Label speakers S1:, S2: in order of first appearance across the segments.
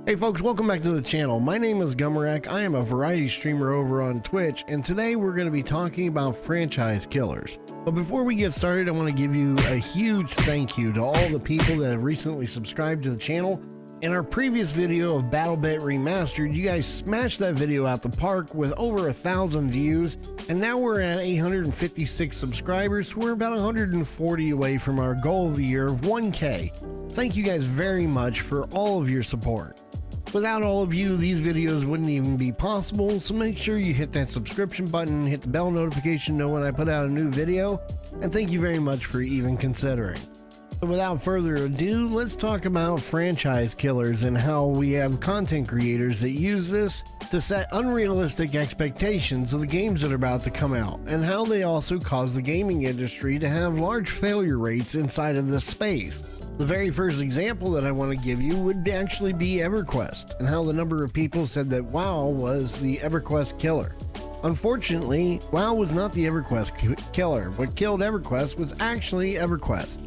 S1: Hey folks, welcome back to the channel. My name is Gummerak. I am a variety streamer over on Twitch, and today we're going to be talking about franchise killers. But before we get started, I want to give you a huge thank you to all the people that have recently subscribed to the channel. In our previous video of BattleBit Remastered, you guys smashed that video out the park with over 1,000 views, and now we're at 856 subscribers, so we're about 140 away from our goal of the year of 1K. Thank you guys very much for all of your support. Without all of you, these videos wouldn't even be possible, so make sure you hit that subscription button, hit the bell notification to know when I put out a new video, and thank you very much for even considering. So without further ado, let's talk about franchise killers and how we have content creators that use this to set unrealistic expectations of the games that are about to come out, and how they also cause the gaming industry to have large failure rates inside of this space. The very first example that I want to give you would actually be EverQuest, and how the number of people said that WoW was the EverQuest killer. Unfortunately, WoW was not the EverQuest killer. What killed EverQuest was actually EverQuest.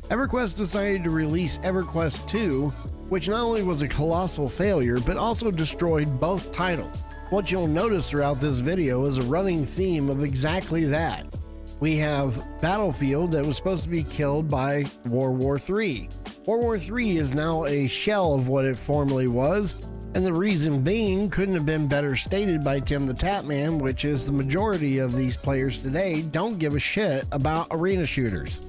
S1: EverQuest decided to release EverQuest 2, which not only was a colossal failure, but also destroyed both titles. What you'll notice throughout this video is a running theme of exactly that. We have Battlefield that was supposed to be killed by World War III. World War III is now a shell of what it formerly was, and the reason being couldn't have been better stated by Tim the Tatman, which is the majority of these players today don't give a shit about arena shooters.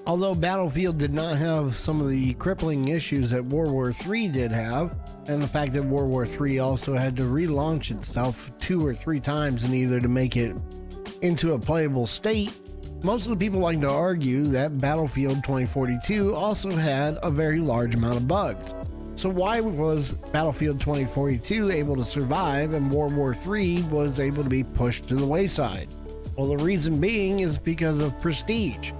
S1: Although Battlefield did not have some of the crippling issues that World War III did have, and the fact that World War III also had to relaunch itself 2 or 3 times in either to make it into a playable state, most of the people like to argue that Battlefield 2042 also had a very large amount of bugs. So why was Battlefield 2042 able to survive and World War III was able to be pushed to the wayside? Well, the reason being is because of prestige.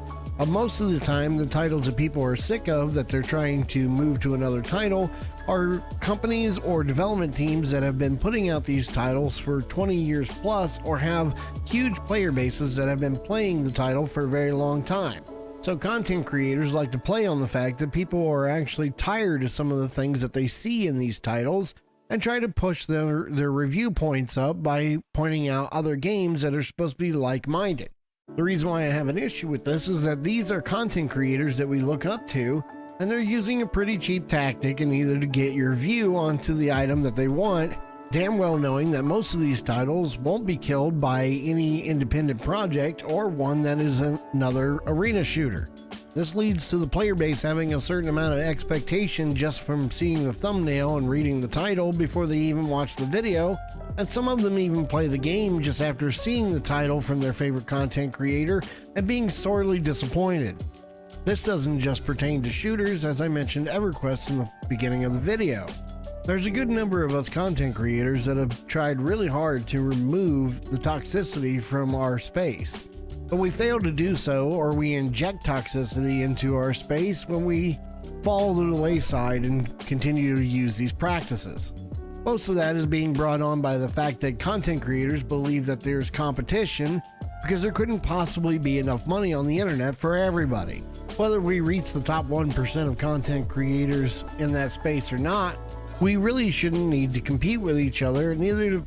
S1: Most of the time, the titles that people are sick of that they're trying to move to another title are companies or development teams that have been putting out these titles for 20 years plus, or have huge player bases that have been playing the title for a very long time. So content creators like to play on the fact that people are actually tired of some of the things that they see in these titles and try to push their review points up by pointing out other games that are supposed to be like-minded. The reason why I have an issue with this is that these are content creators that we look up to, and they're using a pretty cheap tactic in either to get your view onto the item that they want, damn well knowing that most of these titles won't be killed by any independent project or one that is another arena shooter. This leads to the player base having a certain amount of expectation just from seeing the thumbnail and reading the title before they even watch the video, and some of them even play the game just after seeing the title from their favorite content creator and being sorely disappointed. This doesn't just pertain to shooters, as I mentioned EverQuest in the beginning of the video. There's a good number of us content creators that have tried really hard to remove the toxicity from our space, but we fail to do so, or we inject toxicity into our space when we fall to the wayside and continue to use these practices. Most of that is being brought on by the fact that content creators believe that there's competition because there couldn't possibly be enough money on the internet for everybody. Whether we reach the top 1% of content creators in that space or not, we really shouldn't need to compete with each other, neither to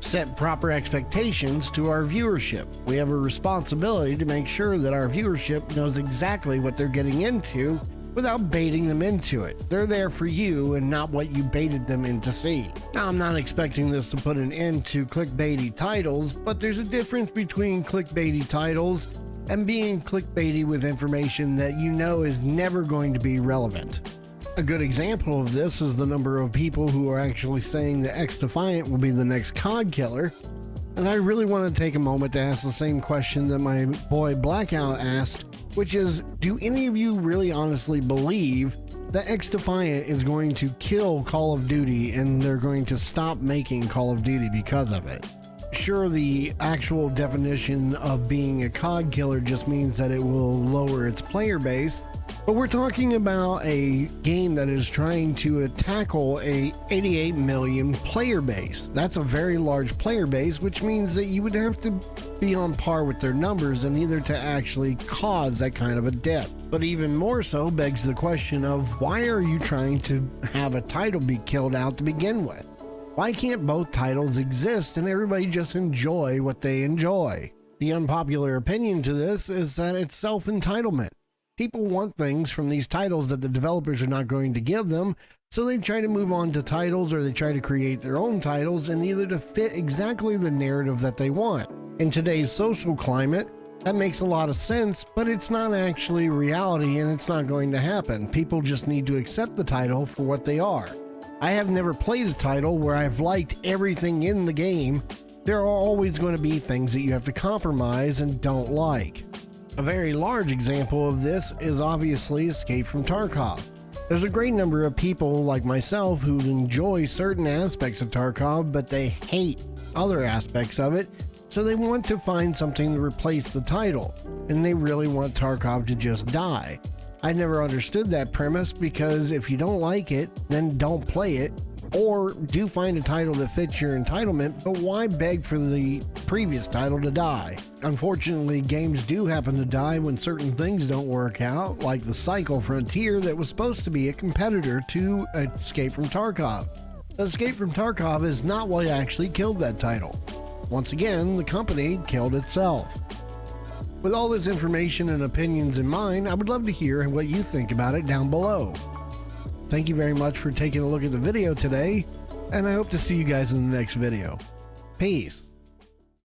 S1: set proper expectations to our viewership. We have a responsibility to make sure that our viewership knows exactly what they're getting into without baiting them into it. They're there for you and not what you baited them in to see. Now, I'm not expecting this to put an end to clickbaity titles, but there's a difference between clickbaity titles and being clickbaity with information that you know is never going to be relevant. A good example of this is the number of people who are actually saying that XDefiant will be the next COD killer, and I really want to take a moment to ask the same question that my boy Blackout asked, which is, do any of you really honestly believe that XDefiant is going to kill Call of Duty and they're going to stop making Call of Duty because of it? Sure, the actual definition of being a COD killer just means that it will lower its player base, But we're talking about a game that is trying to tackle a 88 million player base. That's a very large player base, which means that you would have to be on par with their numbers in either to actually cause that kind of a dip. But even more so begs the question of, why are you trying to have a title be killed out to begin with? Why can't both titles exist and everybody just enjoy what they enjoy? The unpopular opinion to this is that it's self-entitlement. People want things from these titles that the developers are not going to give them, so they try to move on to titles, or they try to create their own titles in either to fit exactly the narrative that they want. In today's social climate, that makes a lot of sense, but it's not actually reality and it's not going to happen. People just need to accept the title for what they are. I have never played a title where I've liked everything in the game. There are always going to be things that you have to compromise and don't like. A very large example of this is obviously Escape from Tarkov. There's a great number of people like myself who enjoy certain aspects of Tarkov, but they hate other aspects of it, so they want to find something to replace the title, and they really want Tarkov to just die. I never understood that premise, because if you don't like it, then don't play it, or do find a title that fits your entitlement, but why beg for the previous title to die? Unfortunately, games do happen to die when certain things don't work out, like the Cycle Frontier that was supposed to be a competitor to Escape from Tarkov. Escape from Tarkov is not what actually killed that title. Once again, the company killed itself. With all this information and opinions in mind, I would love to hear what you think about it down below. Thank you very much for taking a look at the video today, and I hope to see you guys in the next video. Peace.